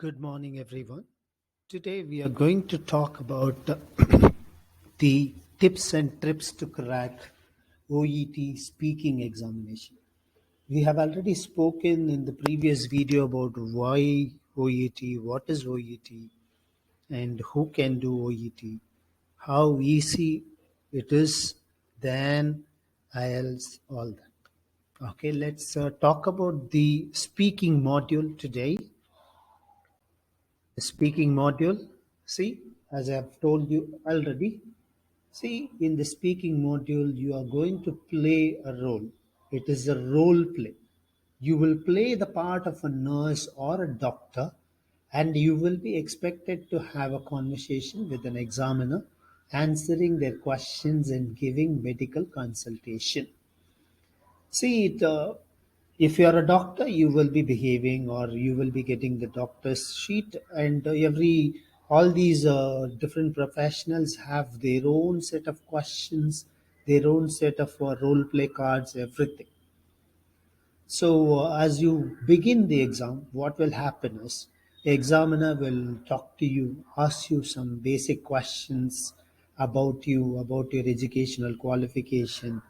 Good morning, everyone. Today we are going to talk about the tips and trips to crack OET speaking examination. We have already spoken in the previous video about why OET, what is OET, and who can do OET, how easy it is than IELTS, all that. Okay, let's talk about the speaking module today. The speaking module, see, as I have told you already, see, in the speaking module, you are going to play a role. It is a role play. You will play the part of a nurse or a doctor, and you will be expected to have a conversation with an examiner, answering their questions and giving medical consultation. See, if you are a doctor, you will be behaving or you will be getting the doctor's sheet, and all these different professionals have their own set of questions, their own set of role play cards, everything. So, as you begin the exam, what will happen is the examiner will talk to you, ask you some basic questions about you, about your educational qualification,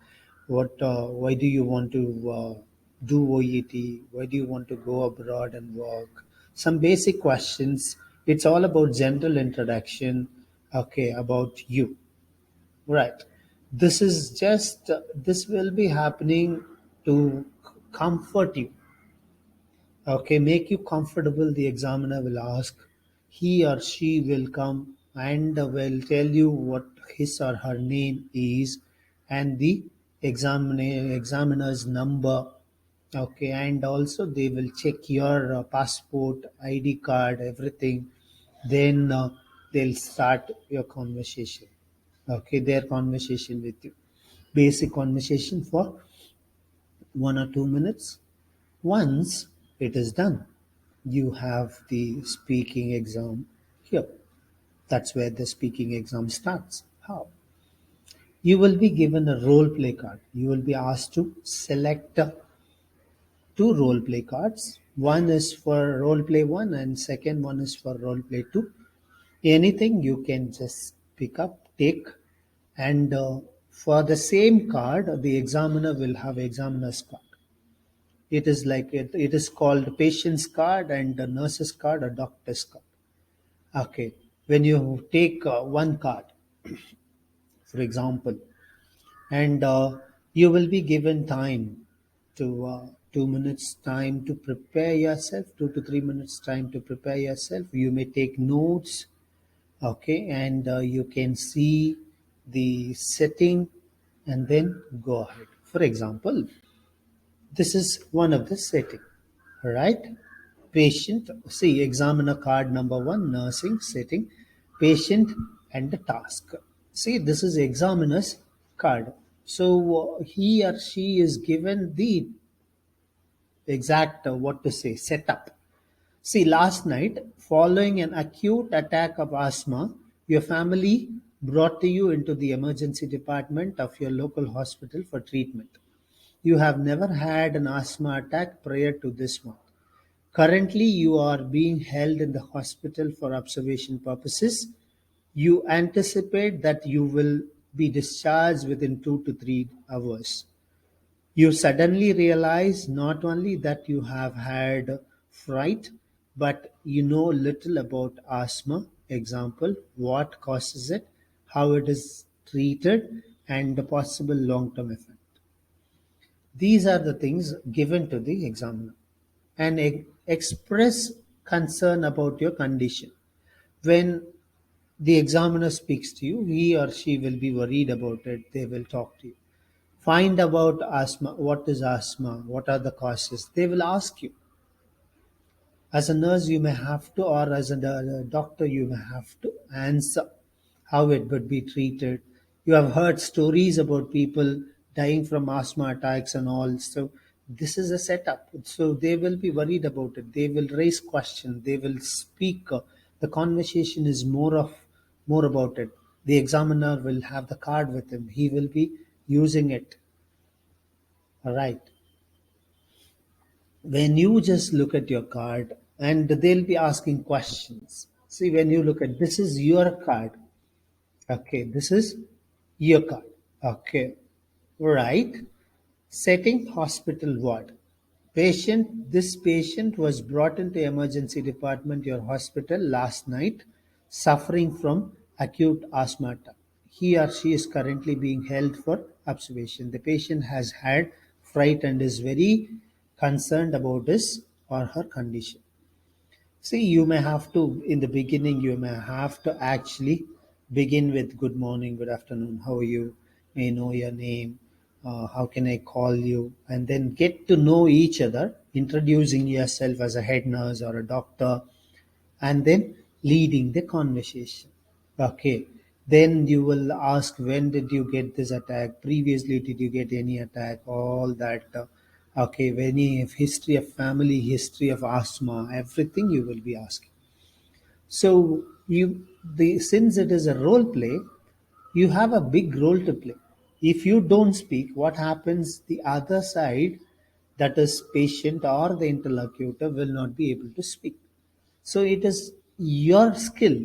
why do you want to do OET, why do you want to go abroad and work, some basic questions. It's all about general introduction, okay, about you. Right. This will be happening to comfort you. Okay, make you comfortable. The examiner will ask, he or she will come and will tell you what his or her name is and the examiner's number. Okay, and also they will check your passport, ID card, everything. Then they'll start your conversation. Okay, their conversation with you. Basic conversation for 1 or 2 minutes. Once it is done, you have the speaking exam here. That's where the speaking exam starts. How? You will be given a role play card. You will be asked to select two role play cards. One is for role play 1 and second one is for role play 2. Anything you can just pick up, take, and for the same card, the examiner will have examiner's card. It is called patient's card and a nurse's card or doctor's card. Okay, when you take one card, for example, and you will be given time to 2 minutes time to prepare yourself, 2 to 3 minutes time to prepare yourself. You may take notes, okay, and you can see the setting and then go ahead. For example, this is one of the setting, right? Patient, see, examiner card number 1, nursing setting, patient and the task. See, this is examiner's card. So he or she is given the exact, what to say, setup. See, last night, following an acute attack of asthma, your family brought you into the emergency department of your local hospital for treatment. You have never had an asthma attack prior to this one. Currently, you are being held in the hospital for observation purposes. You anticipate that you will be discharged within 2 to 3 hours. You suddenly realize not only that you have had fright, but you know little about asthma. Example, what causes it, how it is treated, and the possible long-term effect. These are the things given to the examiner and express concern about your condition. When the examiner speaks to you, he or she will be worried about it. They will talk to you. Find about asthma. What is asthma? What are the causes? They will ask you. As a nurse, you may have to, or as a doctor, you may have to answer how it would be treated. You have heard stories about people dying from asthma attacks and all. So this is a setup. So they will be worried about it. They will raise questions. They will speak. The conversation is more about it. The examiner will have the card with him. He will be using it. All right. When you just look at your card, and they'll be asking questions. See, when you look at this is your card, okay, this is your card, okay, right? Setting hospital ward. This patient was brought into emergency department, your hospital last night, suffering from acute asthma attack. He or she is currently being held for observation. The patient has had fright and is very concerned about his or her condition. See, you may have to, in the beginning, you may have to actually begin with good morning, good afternoon, how are you? May I know your name? How can I call you? And then get to know each other, introducing yourself as a head nurse or a doctor, and then leading the conversation. Okay. Then you will ask, when did you get this attack? Previously, did you get any attack? All that. Okay. Any history of family, history of asthma, everything you will be asking. So since it is a role play, you have a big role to play. If you don't speak, what happens? The other side, that is patient or the interlocutor, will not be able to speak. So it is your skill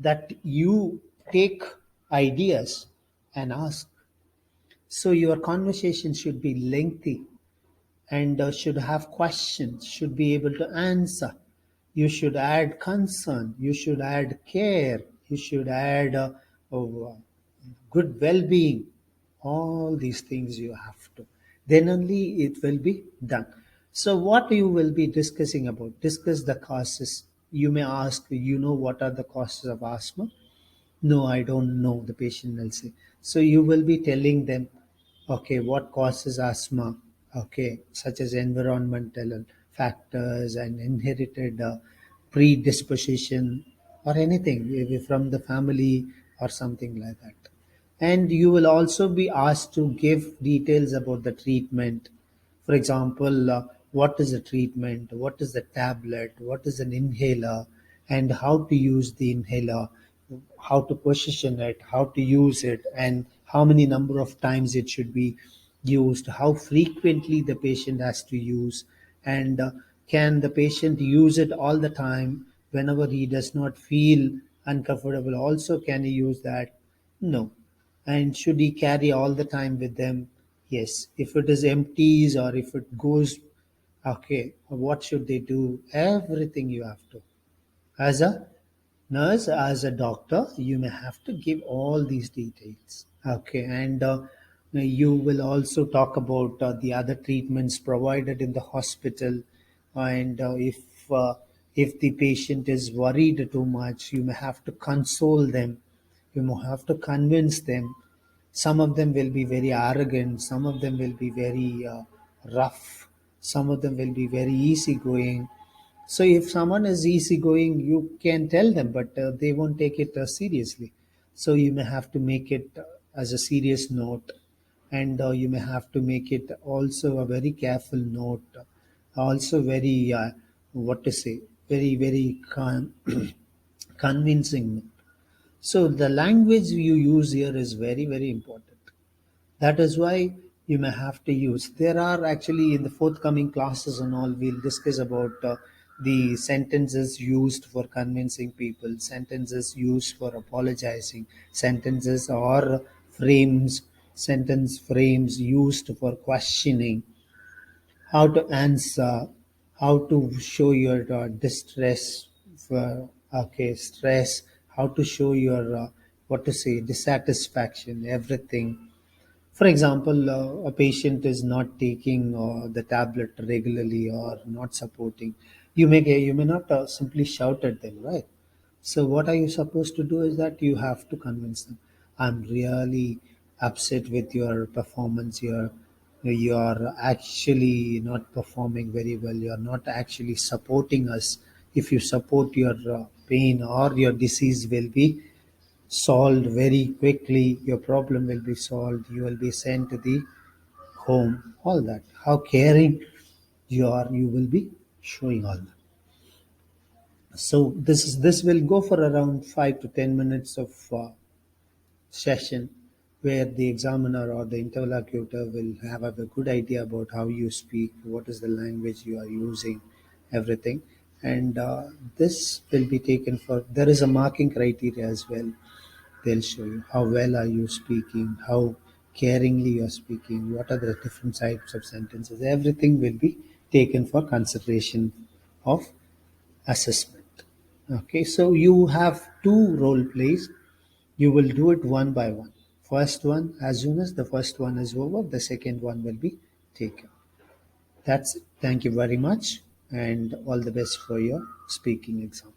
that you take ideas and ask. So your conversation should be lengthy and should have questions, should be able to answer. You should add concern, you should add care, you should add good well being. All these things you have to. Then only it will be done. So, what you will be discussing about? Discuss the causes. You may ask, what are the causes of asthma? No, I don't know, the patient will say. So you will be telling them, okay, what causes asthma? Okay, such as environmental factors and inherited predisposition or anything, maybe from the family or something like that. And you will also be asked to give details about the treatment. For example, what is the treatment? What is the tablet? What is an inhaler? And how to use the inhaler? How to position it? How to use it? And how many number of times it should be used? How frequently the patient has to use? And can the patient use it all the time whenever he does not feel uncomfortable? Also, can he use that? No. And should he carry all the time with them? Yes. If it is empties or if it goes, okay, what should they do? Everything you have to. As a nurse, as a doctor, you may have to give all these details. Okay. And you will also talk about the other treatments provided in the hospital. And if the patient is worried too much, you may have to console them. You may have to convince them. Some of them will be very arrogant, some of them will be very rough, some of them will be very easygoing. So if someone is easygoing, you can tell them, but they won't take it seriously. So you may have to make it as a serious note, and you may have to make it also a very careful note, also very what to say, very convincing. So the language you use here is very important. That is why you may have to use. There are actually in the forthcoming classes and all, we'll discuss about the sentences used for convincing people, sentences used for apologizing, sentences or frames, sentence frames used for questioning, how to answer, how to show your distress, okay, stress, how to show your what to say, dissatisfaction, everything. For example, a patient is not taking the tablet regularly or not supporting. You may not simply shout at them, right? So what are you supposed to do is that you have to convince them. I'm really upset with your performance. You're actually not performing very well. You're not actually supporting us. If you support your pain or your disease will be solved very quickly, your problem will be solved, you will be sent to the home, all that. How caring you are, you will be showing all that. So this will go for around 5 to 10 minutes of session, where the examiner or the interlocutor will have a good idea about how you speak, what is the language you are using, everything. and this will be taken for. There is a marking criteria as well. They'll show you how well are you speaking, how caringly you're speaking, what are the different types of sentences. Everything will be taken for consideration of assessment. Okay, so you have two role plays. You will do it one by one. First one, as soon as the first one is over, the second one will be taken. That's it. Thank you very much, and all the best for your speaking exam.